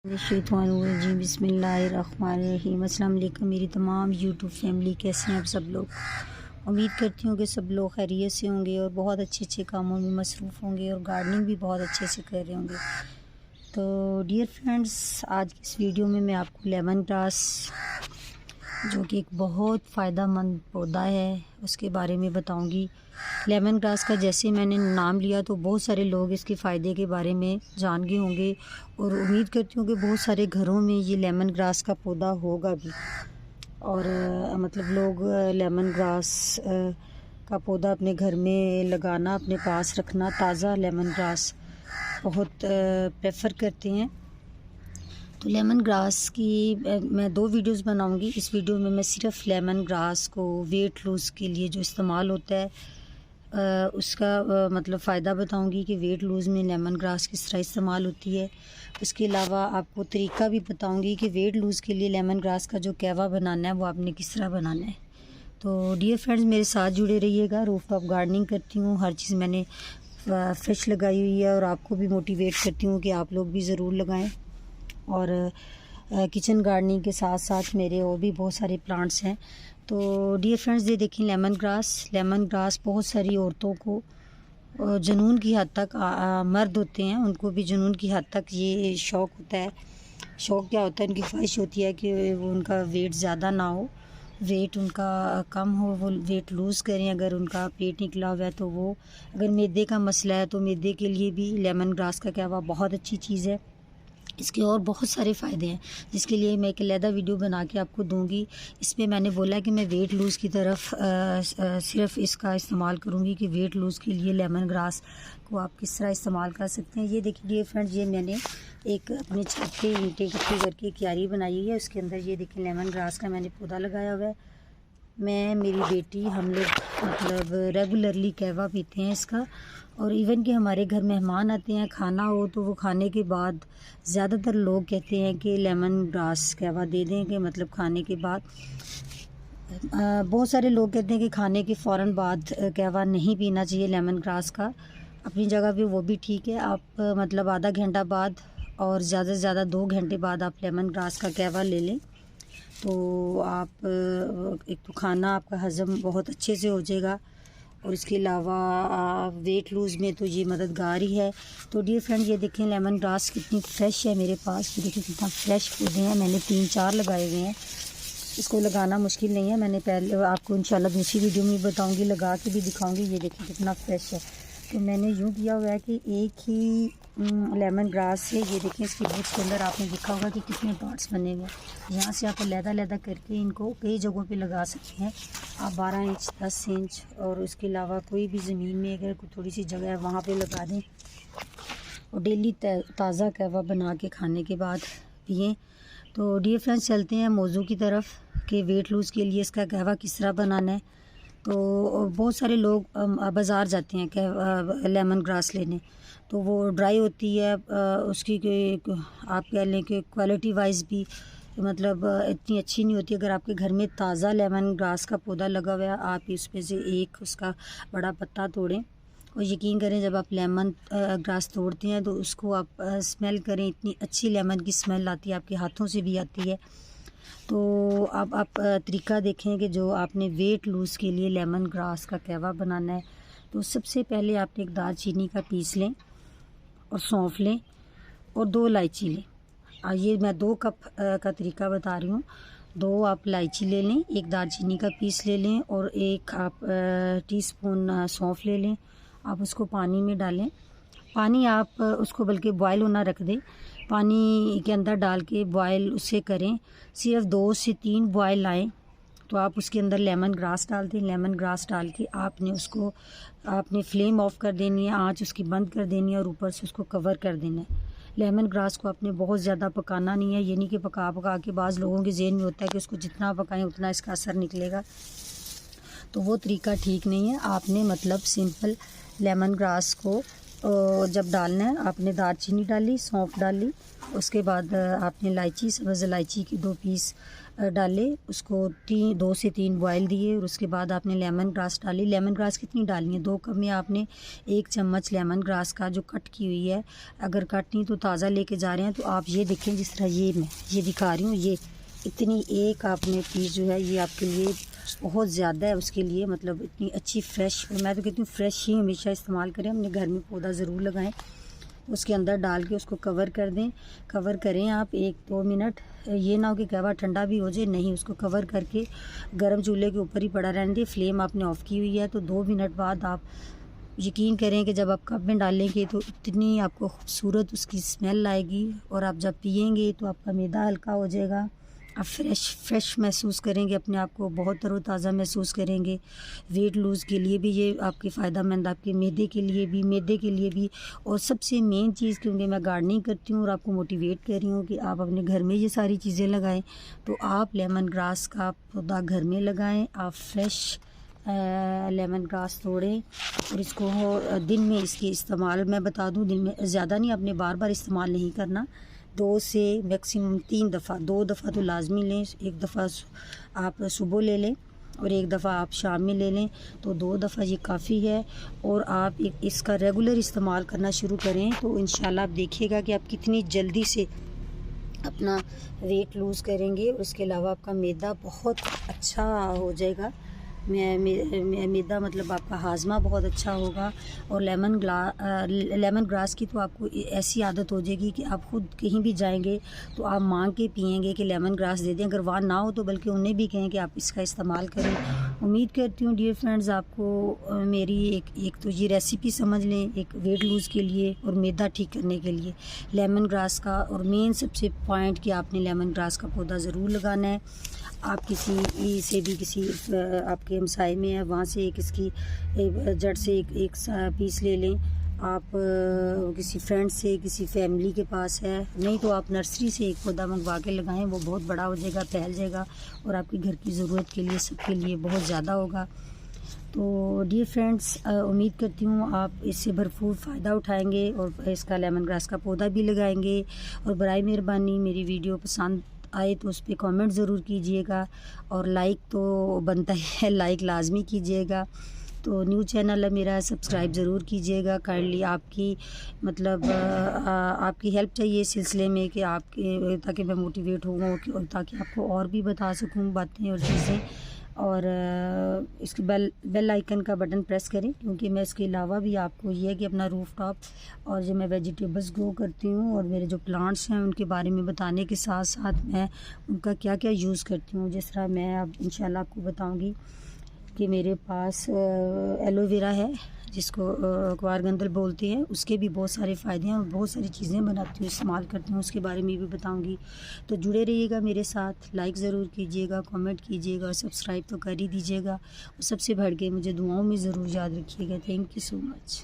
जी बिस्मिल्लाहिर्रहमानिर्रहीम। अस्सलाम वालेकुम मेरी तमाम यूट्यूब फैमिली, कैसे हैं आप सब लोग। उम्मीद करती हूँ कि सब लोग खैरियत से होंगे और बहुत अच्छे अच्छे कामों में मसरूफ़ होंगे और गार्डनिंग भी बहुत अच्छे से कर रहे होंगे। तो डियर फ्रेंड्स, आज की इस वीडियो में मैं आपको लेमन ग्रास, जो कि एक बहुत फ़ायदेमंद पौधा है, उसके बारे में बताऊंगी। लेमन ग्रास का जैसे मैंने नाम लिया तो बहुत सारे लोग इसके फ़ायदे के बारे में जान गए होंगे और उम्मीद करती हूँ कि बहुत सारे घरों में ये लेमन ग्रास का पौधा होगा भी। और मतलब लोग लेमन ग्रास का पौधा अपने घर में लगाना, अपने पास रखना, ताज़ा लेमन ग्रास बहुत प्रेफर करते हैं। तो लेमन ग्रास की मैं 2 वीडियोस बनाऊंगी। इस वीडियो में मैं सिर्फ लेमन ग्रास को वेट लूज़ के लिए जो इस्तेमाल होता है उसका मतलब फ़ायदा बताऊंगी कि वेट लूज़ में लेमन ग्रास किस तरह इस्तेमाल होती है। उसके अलावा आपको तरीका भी बताऊंगी कि वेट लूज़ के लिए लेमन ग्रास का जो कहवा बनाना है वो आपने किस तरह बनाना है। तो डियर फ्रेंड्स, मेरे साथ जुड़े रहिएगा। रूफ टॉप गार्डनिंग करती हूँ, हर चीज़ मैंने फ्रेश लगाई हुई है और आपको भी मोटिवेट करती हूँ कि आप लोग भी ज़रूर लगाएं। और किचन गार्डनिंग के साथ साथ मेरे और भी बहुत सारे प्लांट्स हैं। तो डियर फ्रेंड्स, ये देखें लेमन ग्रास बहुत सारी औरतों को जुनून की हद तक मर्द होते हैं, उनको भी जुनून की हद तक ये शौक़ होता है। शौक़ क्या होता है, उनकी ख्वाहिश होती है कि वो उनका वेट ज़्यादा ना हो, वेट उनका कम हो, वो वेट लूज़ करें। अगर उनका पेट निकला हुआ है तो वो, अगर मैदे का मसला है तो मैदे के लिए भी लेमन ग्रास का कहवा बहुत अच्छी चीज़ है। इसके और बहुत सारे फ़ायदे हैं जिसके लिए मैं एक अलहदा वीडियो बना के आपको दूंगी। इसमें मैंने बोला कि मैं वेट लूज़ की तरफ सिर्फ इसका इस्तेमाल करूंगी कि वेट लूज़ के लिए लेमन ग्रास को आप किस तरह इस्तेमाल कर सकते हैं। ये देखिए डियर फ्रेंड्स, ये मैंने एक अपने छत पे ईंटें इकट्ठी करके एक क्यारी बनाई है। उसके अंदर ये देखिए लेमन ग्रास का मैंने पौधा लगाया हुआ है। मैं, मेरी बेटी, हम लोग मतलब रेगुलरली कहवा पीते हैं इसका। और इवन कि हमारे घर मेहमान आते हैं, खाना हो तो वो खाने के बाद ज़्यादातर लोग कहते हैं कि लेमन ग्रास कहवा दे दें, कि मतलब खाने के बाद। बहुत सारे लोग कहते हैं कि खाने के फ़ौरन बाद कहवा नहीं पीना चाहिए लेमन ग्रास का। अपनी जगह पे वो भी ठीक है। आप मतलब आधा घंटा बाद और ज़्यादा से ज़्यादा 2 घंटे बाद आप लेमन ग्रास का कहवा ले लें तो आप एक तो खाना आपका हज़म बहुत अच्छे से हो जाएगा और इसके अलावा वेट लूज़ में तो ये मददगार ही है। तो डियर फ्रेंड, ये देखें लेमन ग्रास कितनी फ़्रेश है मेरे पास। ये देखिए कितना फ़्रेश पौधे हैं, मैंने 3-4 लगाए हुए हैं। इसको लगाना मुश्किल नहीं है, मैंने पहले आपको इंशाल्लाह दूसरी वीडियो में बताऊंगी, लगा के भी दिखाऊंगी। ये देखिए कितना फ्रेश है। तो मैंने यूँ किया हुआ है कि एक ही लेमन ग्रास से, ये देखें इसकी रूट्स के अंदर आपने देखा होगा कि कितने पार्ट्स बने हुए हैं। यहाँ से आप अलग-अलग करके इनको कई जगहों पे लगा सकते हैं। आप 12 इंच, 10 इंच और उसके अलावा कोई भी ज़मीन में अगर कोई थोड़ी सी जगह है वहाँ पे लगा दें और डेली ताज़ा कहवा बना के खाने के बाद पिएँ। तो डियर फ्रेंड्स, चलते हैं मौजू की तरफ कि वेट लूज़ के लिए इसका कहवा किस तरह बनाना है। तो बहुत सारे लोग बाज़ार जाते हैं लेमन ग्रास लेने, तो वो ड्राई होती है, उसकी आप कह लें कि क्वालिटी वाइज भी मतलब इतनी अच्छी नहीं होती। अगर आपके घर में ताज़ा लेमन ग्रास का पौधा लगा हुआ है, आप इसमें से एक उसका बड़ा पत्ता तोड़ें और यकीन करें जब आप लेमन ग्रास तोड़ते हैं तो उसको आप स्मेल करें, इतनी अच्छी लेमन की स्मेल आती है, आपके हाथों से भी आती है। तो अब आप तरीका देखें कि जो आपने वेट लूज़ के लिए लेमन ग्रास का कहवा बनाना है, तो सबसे पहले आपने एक दालचीनी का पीस लें और सौंफ लें और 2 इलायची लें। ये मैं 2 कप का तरीका बता रही हूँ। 2 आप इलायची ले लें, 1 दालचीनी का पीस ले लें और 1 आप टीस्पून सौंफ ले लें। आप उसको पानी में डालें। पानी आप उसको बल्कि बॉयल होना रख दें, पानी के अंदर डाल के बॉयल उसे करें। सिर्फ 2 से 3 बॉयल आए तो आप उसके अंदर लेमन ग्रास डाल दें। लेमन ग्रास डाल के आपने फ्लेम ऑफ कर देनी है, आंच उसकी बंद कर देनी है और ऊपर से उसको कवर कर देना है। लेमन ग्रास को आपने बहुत ज़्यादा पकाना नहीं है, ये नहीं कि पका पका के बाज़ लोगों के ज़हन में होता है कि उसको जितना पकाएं उतना इसका असर निकलेगा, तो वो तरीका ठीक नहीं है। आपने मतलब सिंपल लेमन ग्रास को और जब डालना है आपने दालचीनी डाली, सौंफ डाली, उसके बाद आपने इलायची, सब्ज़ इलायची के 2 पीस डाले, उसको 2 से 3 बॉयल दिए और उसके बाद आपने लेमन ग्रास डाली। लेमन ग्रास कितनी डालनी है? 2 कप में आपने 1 चम्मच लेमन ग्रास का जो कट की हुई है, अगर कट नहीं तो ताज़ा लेके जा रहे हैं तो आप ये देखें, जिस तरह ये मैं ये दिखा रही हूँ, ये इतनी एक आपने पीस जो है ये आपके लिए बहुत ज़्यादा है, उसके लिए मतलब इतनी अच्छी फ्रेश, मैं तो कहती हूँ फ्रेश ही हमेशा इस्तेमाल करें, अपने घर में पौधा ज़रूर लगाएं। उसके अंदर डाल के उसको कवर कर दें, कवर करें आप 1-2 मिनट, ये ना हो कि कहवा ठंडा भी हो जाए, नहीं, उसको कवर करके गर्म चूल्हे के ऊपर ही पड़ा रहने दें। फ्लेम आपने ऑफ़ की हुई है तो 2 मिनट बाद आप यकीन करें कि जब आप कप में डालेंगे तो इतनी आपको खूबसूरत उसकी स्मेल आएगी और आप जब पिएंगे तो आपका मैदा हल्का हो जाएगा, आप फ्रेश महसूस करेंगे, अपने आप को बहुत तरोताज़ा महसूस करेंगे। वेट लूज़ के लिए भी ये आपके फ़ायदेमंद, आपके मैदे के लिए भी और सबसे मेन चीज़, क्योंकि मैं गार्डनिंग करती हूँ और आपको मोटिवेट कर रही हूँ कि आप अपने घर में ये सारी चीज़ें लगाएं, तो आप लेमन ग्रास का पौधा घर में लगाएं। आप फ्रेश लेमन ग्रास तोड़ें और इसको दिन में इसके इस्तेमाल, मैं बता दूँ, दिन में ज़्यादा नहीं, आपने बार बार इस्तेमाल नहीं करना, 2 से मैक्सिमम 3 दफ़ा, 2 दफ़ा तो लाजमी लें, 1 दफ़ा आप सुबह ले लें और 1 दफ़ा आप शाम में ले लें, तो 2 दफ़ा ये काफ़ी है। और आप इसका रेगुलर इस्तेमाल करना शुरू करें तो इंशाल्लाह आप देखिएगा कि आप कितनी जल्दी से अपना वेट लूज़ करेंगे और उसके अलावा आपका मैदा बहुत अच्छा हो जाएगा। मैदा मतलब आपका हाजमा बहुत अच्छा होगा। और लेमन ग्रास की तो आपको ऐसी आदत हो जाएगी कि आप ख़ुद कहीं भी जाएंगे तो आप मांग के पिएंगे कि लेमन ग्रास दे दें, अगर वहाँ ना हो तो बल्कि उन्हें भी कहें कि आप इसका इस्तेमाल करें। उम्मीद करती हूँ डियर फ्रेंड्स आपको मेरी एक तो ये रेसिपी समझ लें, एक वेट लूज़ के लिए और मैदा ठीक करने के लिए लेमन ग्रास का, और मेन सबसे पॉइंट कि आपने लेमन ग्रास का पौधा ज़रूर लगाना है। आप किसी से भी, किसी आपके हमसाए में है वहाँ से इसकी जड़ से एक पीस ले लें, आप किसी फ्रेंड से, किसी फैमिली के पास है, नहीं तो आप नर्सरी से एक पौधा मंगवा के लगाएं, वो बहुत बड़ा हो जाएगा, फैल जाएगा और आपके घर की ज़रूरत के लिए, सबके लिए बहुत ज़्यादा होगा। तो डियर फ्रेंड्स उम्मीद करती हूँ आप इससे भरपूर फ़ायदा उठाएंगे और इसका लेमन ग्रास का पौधा भी लगाएंगे। और बराए मेहरबानी मेरी वीडियो पसंद आए तो उस पर कमेंट ज़रूर कीजिएगा और लाइक तो बनता ही है, लाइक लाजमी कीजिएगा। तो न्यू चैनल है मेरा, सब्सक्राइब ज़रूर कीजिएगा काइंडली। आपकी मतलब आपकी हेल्प चाहिए इस सिलसिले में कि आपके, ताकि मैं मोटिवेट हूँ, ताकि आपको और भी बता सकूँ बातें और चीज़ें। और इसके बेल आइकन का बटन प्रेस करें, क्योंकि मैं इसके अलावा भी आपको ये है कि अपना रूफ टॉप और जो मैं वेजिटेबल्स ग्रो करती हूँ और मेरे जो प्लांट्स हैं उनके बारे में बताने के साथ साथ मैं उनका क्या क्या यूज़ करती हूँ। जिस तरह मैं अब इंशाल्लाह आपको बताऊँगी कि मेरे पास एलोवेरा है, जिसको क्वारगंदल बोलते हैं, उसके भी बहुत सारे फ़ायदे हैं और बहुत सारी चीज़ें बनाती हूँ, इस्तेमाल करती हूँ, उसके बारे में भी बताऊँगी। तो जुड़े रहिएगा मेरे साथ, लाइक ज़रूर कीजिएगा, कमेंट कीजिएगा और सब्सक्राइब तो कर ही दीजिएगा और सबसे बढ़ के मुझे दुआओं में ज़रूर याद रखिएगा। Thank you so much.